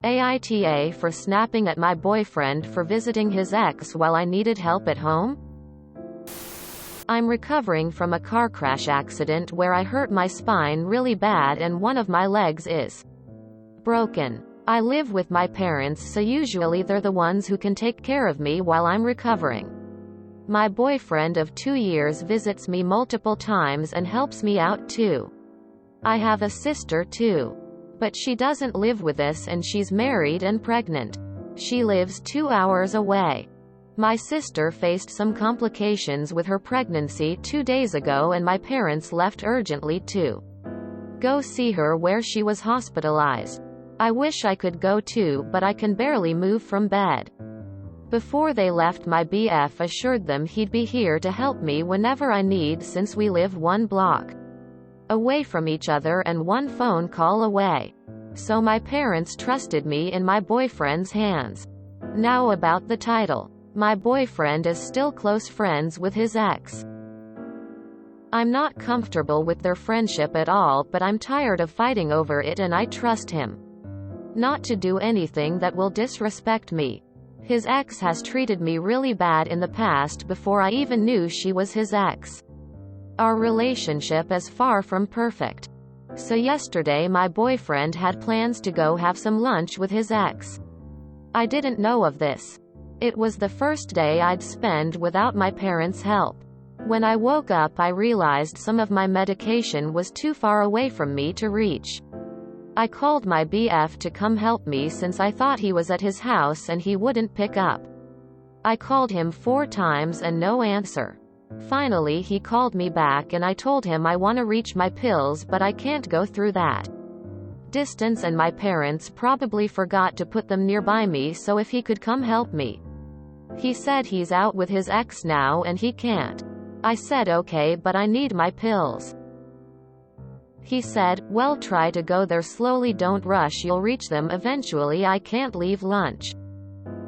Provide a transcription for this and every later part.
AITA for snapping at my boyfriend for visiting his ex while I needed help at home? I'm recovering from a car crash accident where I hurt my spine really bad and one of my legs is broken. I live with my parents, so usually they're the ones who can take care of me while I'm recovering. My boyfriend of 2 years visits me multiple times and helps me out too. I have a sister too. But she doesn't live with us and she's married and pregnant. She lives 2 hours away. My sister faced some complications with her pregnancy 2 days ago and my parents left urgently to go see her where she was hospitalized. I wish I could go too, but I can barely move from bed. Before they left, my BF assured them he'd be here to help me whenever I need, since we live 1 block away from each other and 1 phone call away. So my parents trusted me in my boyfriend's hands. Now about the title. My boyfriend is still close friends with his ex. I'm not comfortable with their friendship at all, but I'm tired of fighting over it and I trust him not to do anything that will disrespect me. His ex has treated me really bad in the past before I even knew she was his ex. Our relationship is far from perfect. So yesterday my boyfriend had plans to go have some lunch with his ex. I didn't know of this. It was the first day I'd spend without my parents' help. When I woke up, I realized some of my medication was too far away from me to reach. I called my BF to come help me since I thought he was at his house and he wouldn't pick up. I called him 4 times and no answer. Finally he called me back and I told him I want to reach my pills, but I can't go through that distance and my parents probably forgot to put them nearby me, so if he could come help me. He said he's out with his ex now and he can't. I said okay, but I need my pills. He said, well, try to go there slowly, don't rush, you'll reach them eventually, I can't leave lunch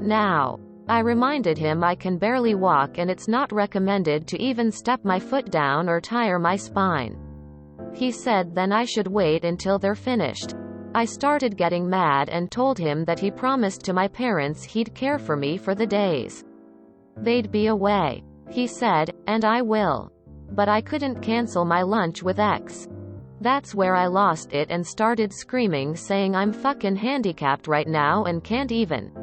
now. I reminded him I can barely walk and it's not recommended to even step my foot down or tire my spine. He said then I should wait until they're finished. I started getting mad and told him that he promised to my parents he'd care for me for the days they'd be away. He said, and I will. But I couldn't cancel my lunch with ex. That's where I lost it and started screaming, saying I'm fucking handicapped right now and can't even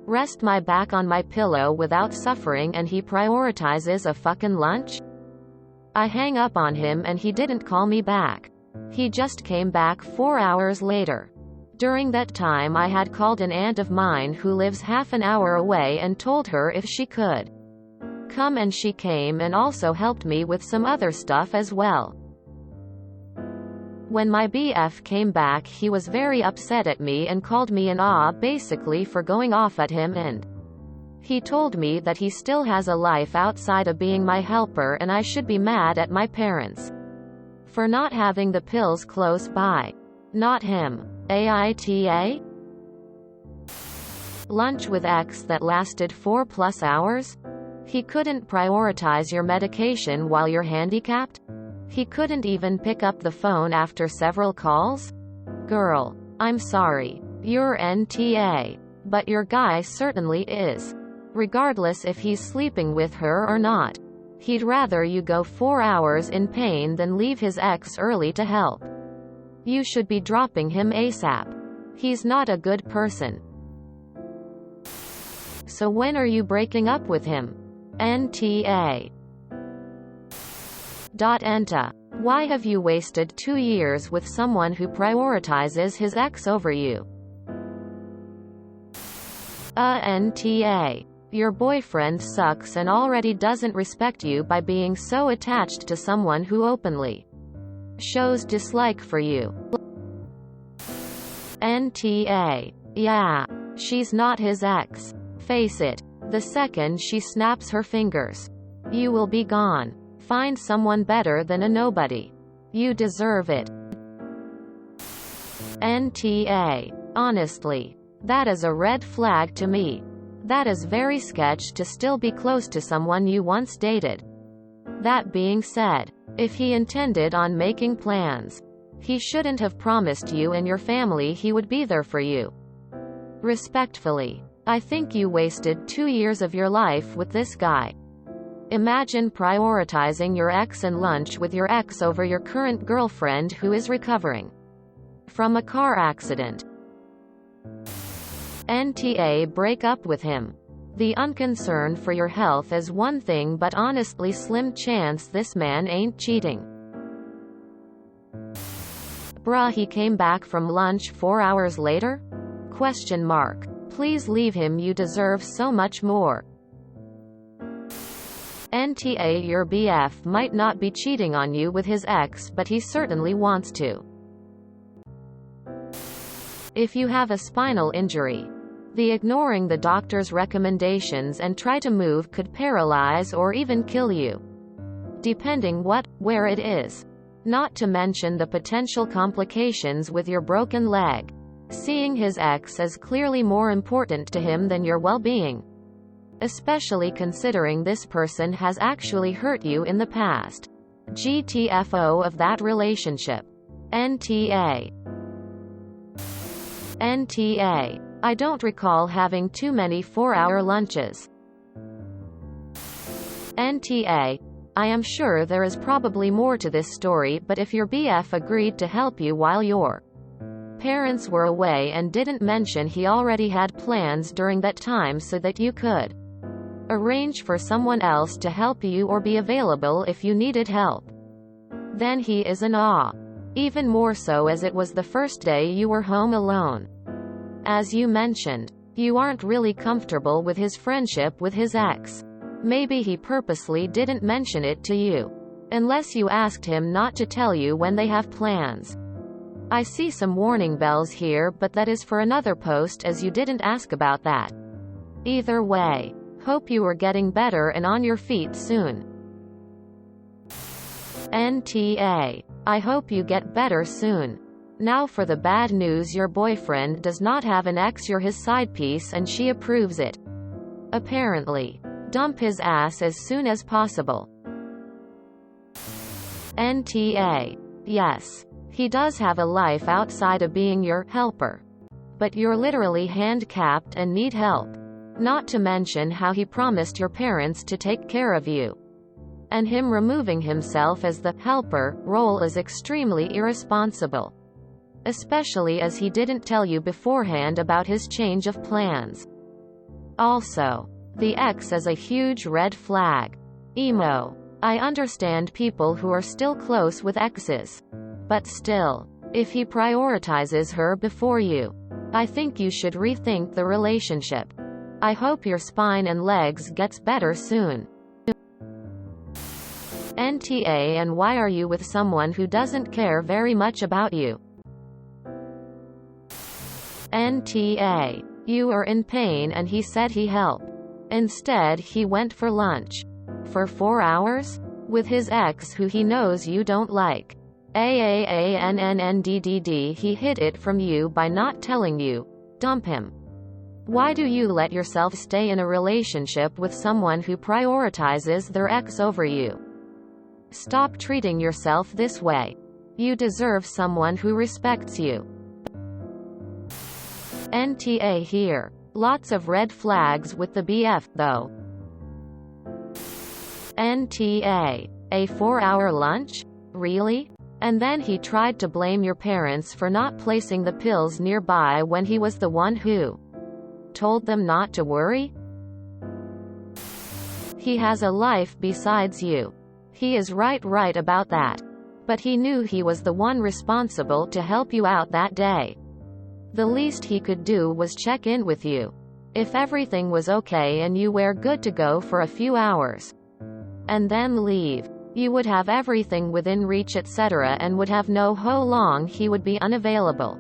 rest my back on my pillow without suffering, and he prioritizes a fucking lunch? I hang up on him and he didn't call me back. He just came back 4 hours later. During that time I had called an aunt of mine who lives half an hour away and told her if she could come, and she came and also helped me with some other stuff as well. When my BF came back, he was very upset at me and called me an basically for going off at him, and he told me that he still has a life outside of being my helper and I should be mad at my parents for not having the pills close by. Not him. AITA? Lunch with ex that lasted 4+ hours? He couldn't prioritize your medication while you're handicapped? He couldn't even pick up the phone after several calls? Girl, I'm sorry. You're NTA. But your guy certainly is. Regardless if he's sleeping with her or not. He'd rather you go 4 hours in pain than leave his ex early to help. You should be dropping him ASAP. He's not a good person. So when are you breaking up with him? NTA. AITA. Why have you wasted 2 years with someone who prioritizes his ex over you? NTA. Your boyfriend sucks and already doesn't respect you by being so attached to someone who openly shows dislike for you. NTA. Yeah. She's not his ex. Face it. The second she snaps her fingers, you will be gone. Find someone better than a nobody. You deserve it. NTA. Honestly, that is a red flag to me. That is very sketch to still be close to someone you once dated. That being said, if he intended on making plans, he shouldn't have promised you and your family he would be there for you. Respectfully, I think you wasted 2 years of your life with this guy. Imagine prioritizing your ex and lunch with your ex over your current girlfriend who is recovering from a car accident. NTA, break up with him. The unconcern for your health is one thing, but honestly slim chance this man ain't cheating. Bruh, he came back from lunch 4 hours later? Question mark. Please leave him, you deserve so much more. NTA, your BF might not be cheating on you with his ex, but he certainly wants to. If you have a spinal injury, the ignoring the doctor's recommendations and try to move could paralyze or even kill you, depending where it is. Not to mention the potential complications with your broken leg. Seeing his ex is clearly more important to him than your well-being, especially considering this person has actually hurt you in the past. GTFO of that relationship. NTA. NTA. I don't recall having too many 4-hour lunches. NTA. I am sure there is probably more to this story, but if your BF agreed to help you while your parents were away and didn't mention he already had plans during that time so that you could arrange for someone else to help you or be available if you needed help, then he is in awe. Even more so as it was the first day you were home alone. As you mentioned, you aren't really comfortable with his friendship with his ex. Maybe he purposely didn't mention it to you, unless you asked him not to tell you when they have plans. I see some warning bells here, but that is for another post as you didn't ask about that. Either way, hope you are getting better and on your feet soon. NTA. I hope you get better soon. Now for the bad news, your boyfriend does not have an ex, you're his side piece and she approves it. Apparently. Dump his ass as soon as possible. NTA. Yes. He does have a life outside of being your helper. But you're literally handicapped and need help. Not to mention how he promised your parents to take care of you. And him removing himself as the helper role is extremely irresponsible. Especially as he didn't tell you beforehand about his change of plans. Also, the ex is a huge red flag. Emo. I understand people who are still close with exes. But still, if he prioritizes her before you, I think you should rethink the relationship. I hope your spine and legs gets better soon. NTA. And why are you with someone who doesn't care very much about you? NTA. You are in pain and he said he helped. Instead he went for lunch. For 4 hours? With his ex who he knows you don't like. AAANNNDDD. He hid it from you by not telling you. Dump him. Why do you let yourself stay in a relationship with someone who prioritizes their ex over you? Stop treating yourself this way. You deserve someone who respects you. NTA here. Lots of red flags with the BF, though. NTA. A 4-hour lunch? Really? And then he tried to blame your parents for not placing the pills nearby when he was the one who told them not to worry? He has a life besides you. He is right about that. But he knew he was the one responsible to help you out that day. The least he could do was check in with you. If everything was okay and you were good to go for a few hours. And then leave. You would have everything within reach etc. and would have know how long he would be unavailable.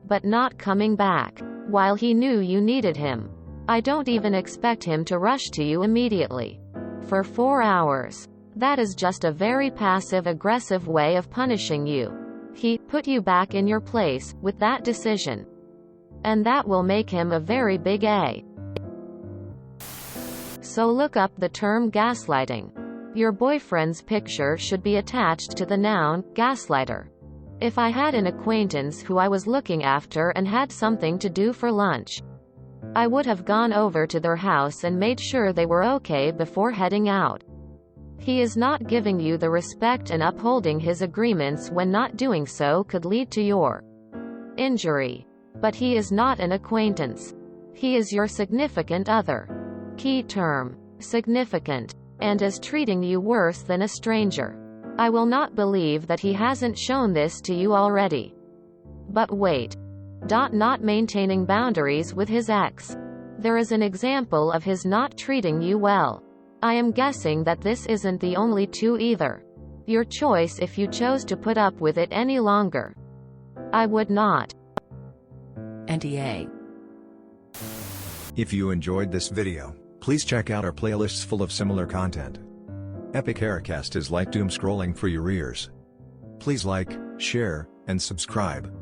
But not coming back. While he knew you needed him. I don't even expect him to rush to you immediately. For 4 hours. That is just a very passive-aggressive way of punishing you. He put you back in your place with that decision. And that will make him a very big A. So look up the term gaslighting. Your boyfriend's picture should be attached to the noun, gaslighter. If I had an acquaintance who I was looking after and had something to do for lunch, I would have gone over to their house and made sure they were okay before heading out. He is not giving you the respect, and upholding his agreements when not doing so could lead to your injury. But he is not an acquaintance. He is your significant other. Key term: significant. And is treating you worse than a stranger. I will not believe that he hasn't shown this to you already. But wait. Not maintaining boundaries with his ex. There is an example of his not treating you well. I am guessing that this isn't the only two either. Your choice if you chose to put up with it any longer. I would not. NDA. If you enjoyed this video, please check out our playlists full of similar content. Epic Haircast is like doom scrolling for your ears. Please like, share, and subscribe.